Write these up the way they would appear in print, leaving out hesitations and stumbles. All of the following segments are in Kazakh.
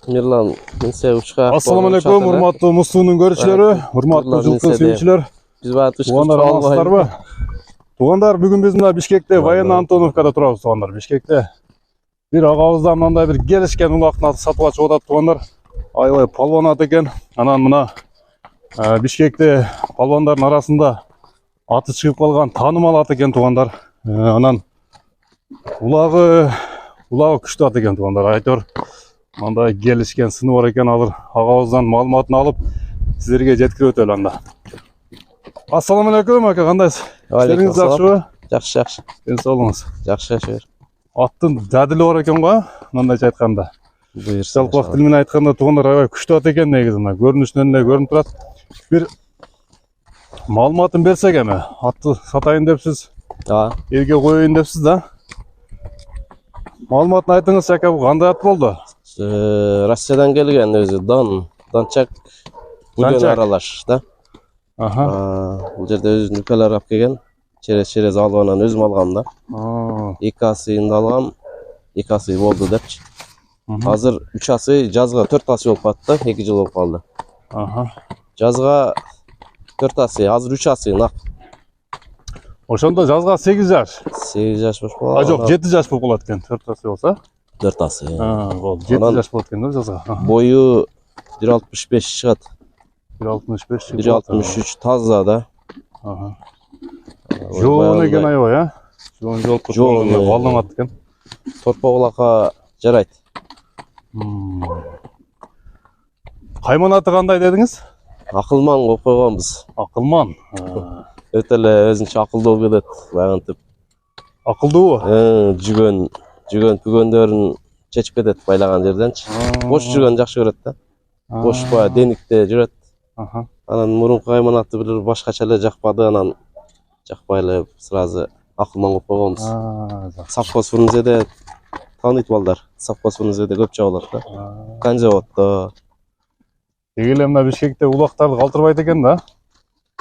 Мирлан Минсевичка. Assalamu alaikum, hurmatly Mustu'nun görüşleri, hurmatly жылкы sevgiçiler. Biz bayat Tuğanlar anasızlar. Tuğanlar bugün biz mına Bişkek'te, Vayan Antonovka'da turabız tuğanlar. Bişkek'te bir ağızdan mınday bir gelişken ulaqtın atı satıp açıp odat tuğanlar. Aybay palvan atı eken. Anan mına Bişkek'te palvanların arasında atı çıkıp kalgan tanımal atı eken tuğanlar. Anan ulağı күшті atı eken tuğanlar. Aytör mınday gelişken sını var eken alır. Ağızdan malumatını alıp sizlerge jetkirip ötölü anda. Assalamu alaikum aka, kandaysiz? İşleriniz жақшыбы? Жақсы. Ден саулығыңыз. Жақсы шүр. Аттың дәділі бар екен ғой, мындайша айтқанда. Бұйырса. Жалпақ тілмен айтқанда туғандар аябай күшті ат екен негізі. Көрінішінен де көрініп тұрады. Bir малыматын берсек еме, атты сатайын депсіз, елге қойайын депсіз да. Малыматын айтыңыз, шака бұл қандай ат болды? Россиядан келген өзі Данчак Бүген аралаш да. Бұл жерде өзі нүкелер алып келген. Через алғаннан өзім алғам да. 2 асыйында алғам, 2 асый болды депчі. Азыр 3 асый, жазға 4 асый болып қатты, 2 жыл болып қалды. Жазға 4 асый, азыр 3 асый нақ. Ошонда жазға 8 жаш. 8 жаш бош болады. Жоқ, 7 жаш болып қалады екен, 4 асый болса. 4 асый. 7 жаш болады екен жазға. Бойы 1.65 шығады. 1.65 1.63 таза да. Жоғын екен айбай, а? Жоғын балдамады екен. Торпа олаққа жарайды. Қайман аты қандай дедіңіз? Ақылман қойып қойғанбыз. Ақылман. Өтелі өзінше ақылды келеді, бағантып. Ақылды о? Жүген пүгендерін чечіп кетеді байлаған жерденші. Бош жүрген жақсы көреді да. Бош ба, деникте жүреді. Анан мұрынқы қайман аты білір башқачалы жақпады, анан жақпайлы сразу ақылман қойып қойғанбыз. Сапқос фурнзеде таныйт балдар. Сапқос фурнзеде көп жауылады да. Канжаватта. Дегеле мына Бишкекте улақтарды қалтырбайды екен да?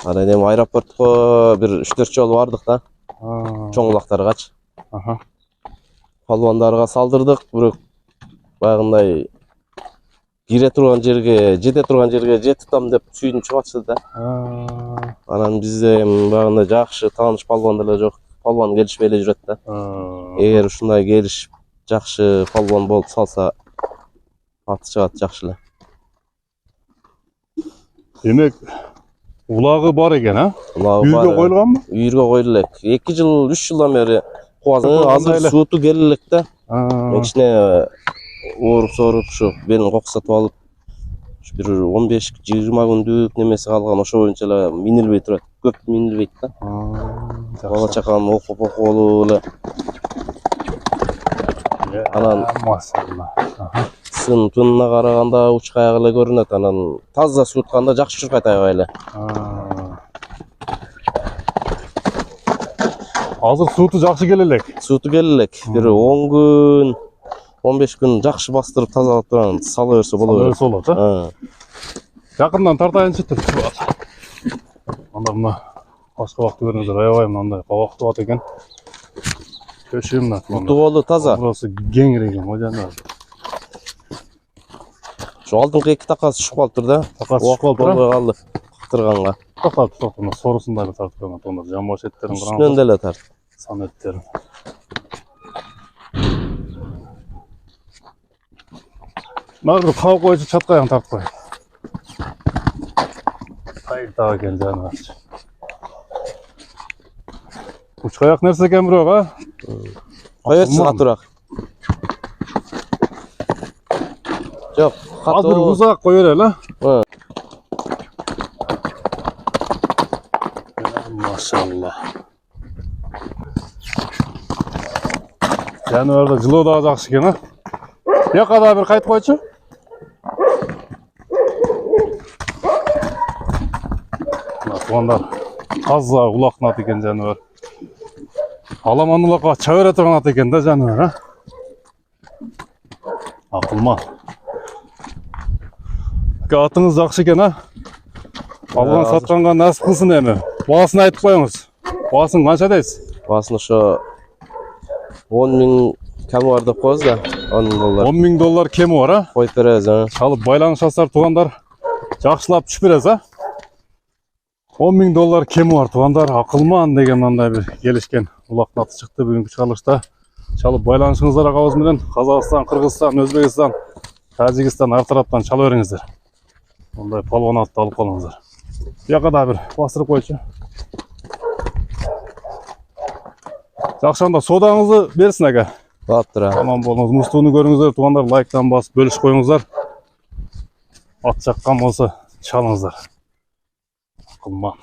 Анан эми аэропортко bir 3-4 жолу бардык да. Чоң улактаргачы. Палвандарга салдырдык, бирок баягындай кире турган жерге, жете турган жерге жетип там деп сүйүнүп чыгатчы да. Анан бизде баягындай жакшы тааныш палвандар эле жок. Палван келишпей эле жүрөт да. Эгер ушундай келишип жакшы палван болуп салса, аты чыгат жакшы эле. Демек, улагы бар екен, а? Үйгө коюлганбы? Үйгө коюлду элек. 2 жыл, 3 жылдан бери кубазын азыр сууту келе элек да. Мен кичине ооруп ушу белин коксотуп алып, бир 15-20 күндүк немеси калган, ошо боюнча эле минилбей турат. Көп минилбейт да. Бала чакам окуп эле. Анан тынына караганда уч каяк эле көрүнөт, анан таза суuтканда жакшы чуркайт аябай эле. Азыр сууту жакшы келе элек. Сууту келе элек. Бир 10 күн, 15 күн жакшы бастырып тазалап турган, сала берсе боло берет. Сала берсе болот, Жакындан тартайынчы деп. Анда мына башка убакты көрүңүздөр, аябай мындай кабактуу ат экен. Көшүм мына. Туболу таза. Бурасы кеңир экен, мажанда. Şu aldığım iki takası çıkıp kalıptır da. Takası çıkıp kalıptır. Kaldı. Kıktırganға. Takası çıkıp sorusunda bir tartırgan. Onlar jamboş etlerin. Üstünden de tart. San etlerin. Nargır kav koyucu çatkayan tart koy. Hayır daha geleceğini var. Uç kayak neresi eken bro ha? Koyarsın aturak. Yok. Az bir uzak koyuyor öyle. Maşallah. Janvarda жылоо да жакшы экен, а? Яка да бир кайтып койчу. Тугандар таза улактын аты экен жаныбар. Аламан улакка чаа бере турган ат экен да жаныбар, а? Акылман. Атыңыз жакшы экен, а? Алган сатканга насип кылсын эми. Баасын айтып коюңуз. Баасын канча дейсиз? Баасын ошо 10 000 кем бар деп коебуз да. $10.000. 10 000 dollar kemi var ha. Koyup bereriz ha. Çalıp baylanışasar tuğanlar. Жақшылап түшіп бересіз ha. 10 000 dollar kemi var tuğanlar. Akılman деген mандай bir gelişken ulaqnаты çıktı bugünkü çalışta. Çalıp baylanışыңızlar ağabeyimiz менен Қазақстан, Қырғызстан, Өзбекстан, Тәжікстан ар тараптан чала беріңіздер. Ондай палуан атты алып қалыңыздар. Бұяққа да бір бастырып қойшы. Жақшанда содаңызды берсін әке. Battır ha. Tamam болыңыз. Мұстуыны көріңіздер туғандар, лайктан басып бөліш қойыңыздар. Ат жаққан болса чалыңыздар. Ақылман.